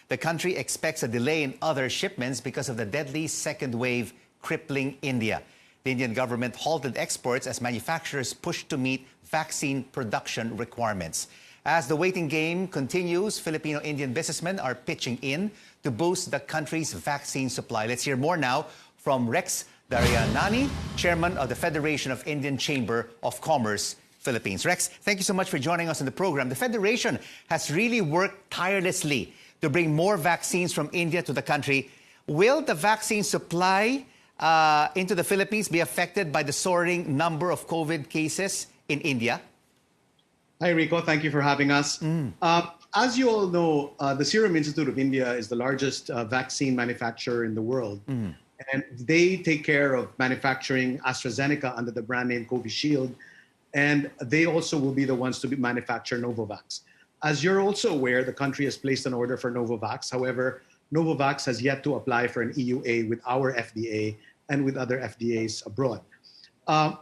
the country expects a delay in other shipments because of the deadly second wave crippling India. The Indian government halted exports as manufacturers push to meet vaccine production requirements. As the waiting game continues, Filipino-Indian businessmen are pitching in to boost the country's vaccine supply. Let's hear more now from Rex Daryanani, chairman of the Federation of Indian Chamber of Commerce, Philippines. Rex, thank you so much for joining us on the program. The Federation has really worked tirelessly to bring more vaccines from India to the country. Will the vaccine supply into the Philippines be affected by the soaring number of COVID cases in India? Hi, Rico. Thank you for having us. As you all know, the Serum Institute of India is the largest vaccine manufacturer in the world. And they take care of manufacturing AstraZeneca under the brand name Covishield. And they also will be the ones to manufacture Novavax. As you're also aware, the country has placed an order for Novavax. However, Novavax has yet to apply for an EUA with our FDA and with other FDAs abroad.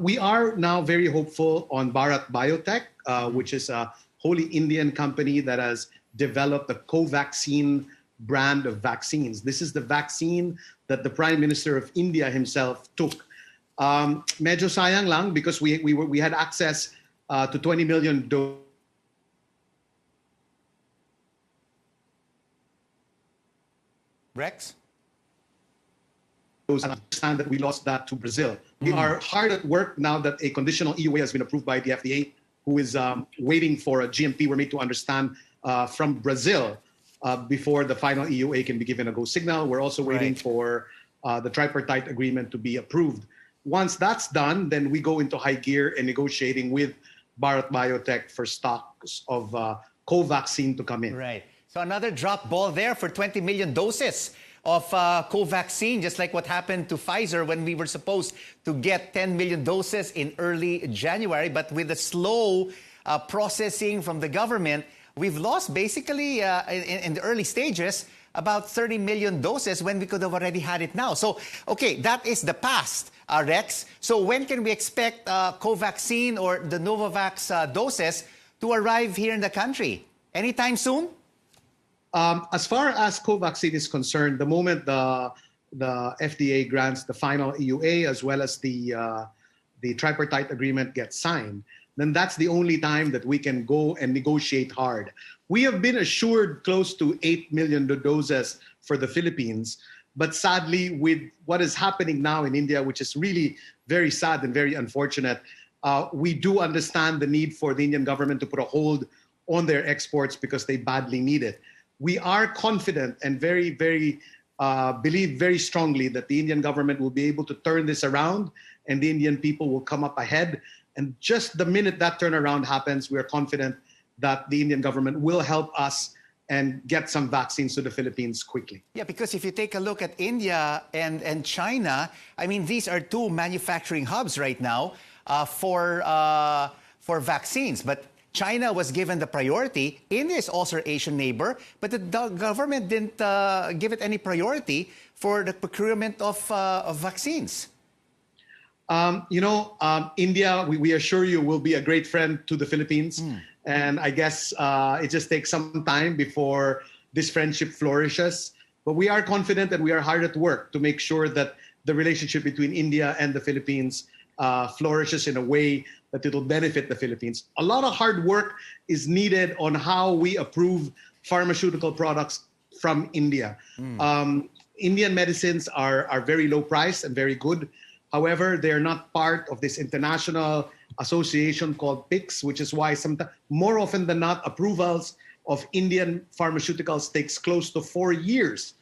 We are now very hopeful on Bharat Biotech, which is a wholly Indian company that has developed the Covaxin brand of vaccines. This is the vaccine that the Prime Minister of India himself took. Medyo sayang lang because we had access to 20 million doses. Rex? I understand that we lost that to Brazil. We are hard at work now that a conditional EUA has been approved by the FDA, who is waiting for a GMP. We're made to understand from Brazil before the final EUA can be given a go signal. We're also waiting for the tripartite agreement to be approved. Once that's done, then we go into high gear and negotiating with Bharat Biotech for stocks of Covaxin to come in. Right. So another drop ball there for 20 million doses of Covaxin, just like what happened to Pfizer when we were supposed to get 10 million doses in early January. But with the slow processing from the government, we've lost basically in the early stages about 30 million doses when we could have already had it now. So, okay, that is the past, Rex. So when can we expect Covaxin or the Novavax doses to arrive here in the country? Anytime soon? As far as Covaxin is concerned, the moment the FDA grants the final EUA as well as the tripartite agreement gets signed, then that's the only time that we can go and negotiate hard. We have been assured close to 8 million doses for the Philippines, but sadly, with what is happening now in India, which is really very sad and very unfortunate, we do understand the need for the Indian government to put a hold on their exports because they badly need it. We are confident and believe very strongly that the Indian government will be able to turn this around and the Indian people will come up ahead. And just the minute that turnaround happens, we are confident that the Indian government will help us and get some vaccines to the Philippines quickly. Yeah, because if you take a look at India and China, I mean, these are two manufacturing hubs right now for vaccines. But China was given the priority. India is also our Asian neighbor, but the government didn't give it any priority for the procurement of vaccines. India, we assure you, will be a great friend to the Philippines. And I guess it just takes some time before this friendship flourishes. But we are confident and we are hard at work to make sure that the relationship between India and the Philippines flourishes in a way that it will benefit the Philippines. A lot of hard work is needed on how we approve pharmaceutical products from India. Indian medicines are very low price and very good. However, they are not part of this international association called PICS, which is why more often than not, approvals of Indian pharmaceuticals takes close to 4 years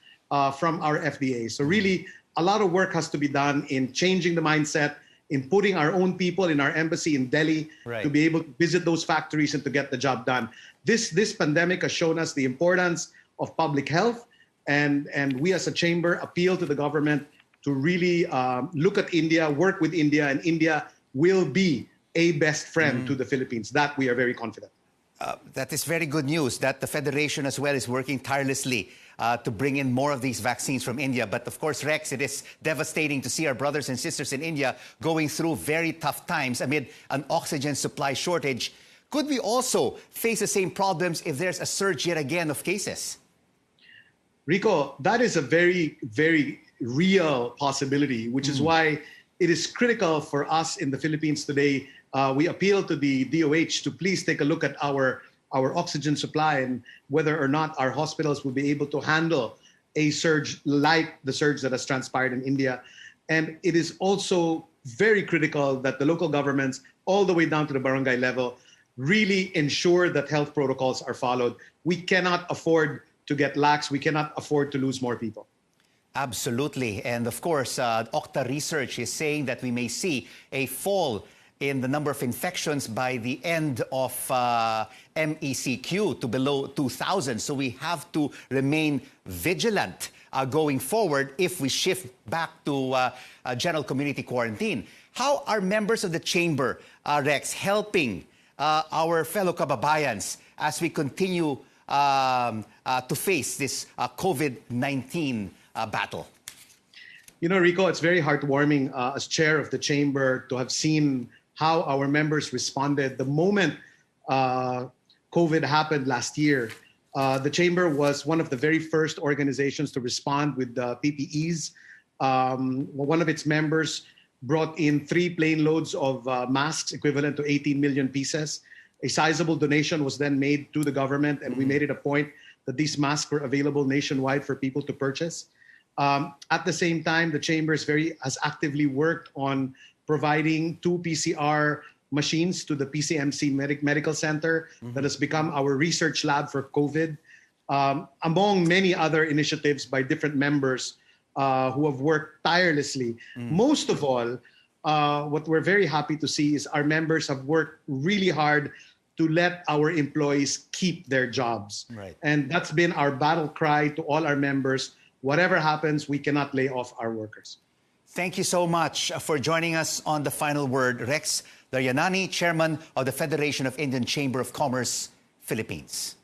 from our FDA. So really, a lot of work has to be done in changing the mindset, in putting our own people in our embassy in Delhi to be able to visit those factories and to get the job done. This pandemic has shown us the importance of public health, and we as a chamber appeal to the government to really look at India, work with India, and India will be a best friend to the Philippines. That we are very confident. That is very good news that the Federation as well is working tirelessly to bring in more of these vaccines from India. But of course, Rex, it is devastating to see our brothers and sisters in India going through very tough times amid an oxygen supply shortage. Could we also face the same problems if there's a surge yet again of cases? Rico, that is a very, very real possibility, which is why it is critical for us in the Philippines today. We appeal to the DOH to please take a look at our oxygen supply and whether or not our hospitals will be able to handle a surge like the surge that has transpired in India. And it is also very critical that the local governments, all the way down to the barangay level, really ensure that health protocols are followed. We cannot afford to get lax. We cannot afford to lose more people. Absolutely. And of course, Okta research is saying that we may see a fall in the number of infections by the end of MECQ to below 2,000. So we have to remain vigilant going forward if we shift back to general community quarantine. How are members of the chamber, Rex, helping our fellow kababayans as we continue to face this COVID-19 battle? You know, Rico, it's very heartwarming as chair of the chamber to have seen how our members responded. The moment COVID happened last year, the chamber was one of the very first organizations to respond with PPEs. One of its members brought in 3 plane loads of masks equivalent to 18 million pieces. A sizable donation was then made to the government, and we made it a point that these masks were available nationwide for people to purchase. At the same time, the chamber has actively worked on providing 2 PCR machines to the PCMC Medical Center that has become our research lab for COVID, among many other initiatives by different members who have worked tirelessly. Most of all, what we're very happy to see is our members have worked really hard to let our employees keep their jobs. Right. And that's been our battle cry to all our members. Whatever happens, we cannot lay off our workers. Thank you so much for joining us on The Final Word. Rex Daryanani, Chairman of the Federation of Indian Chamber of Commerce, Philippines.